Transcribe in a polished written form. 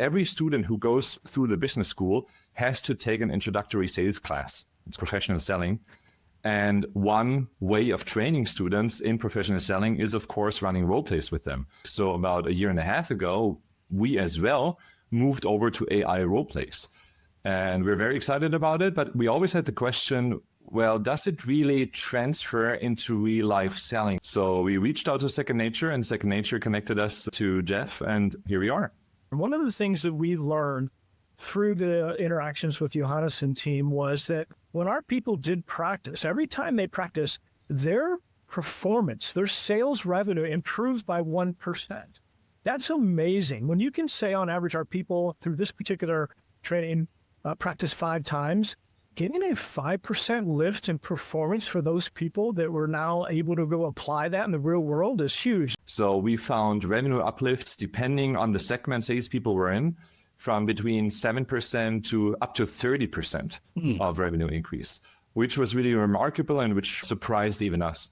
every student who goes through the business school has to take an introductory sales class. It's professional selling. And one way of training students in professional selling is, of course, running role plays with them. So about a year and a half ago, we as well moved over to AI role plays. And we're very excited about it. But we always had the question, well, does it really transfer into real life selling? So we reached out to Second Nature, and Second Nature connected us to Jeff, and here we are. One of the things that we learned through the interactions with Johannes and team was that when our people did practice, every time they practice, their performance, their sales revenue improves by 1%. That's amazing. When you can say on average, our people through this particular training practice 5 times, getting a 5% lift in performance for those people that were now able to go apply that in the real world is huge. So we found revenue uplifts depending on the segment salespeople were in, from between 7% to up to 30% of revenue increase, which was really remarkable and which surprised even us.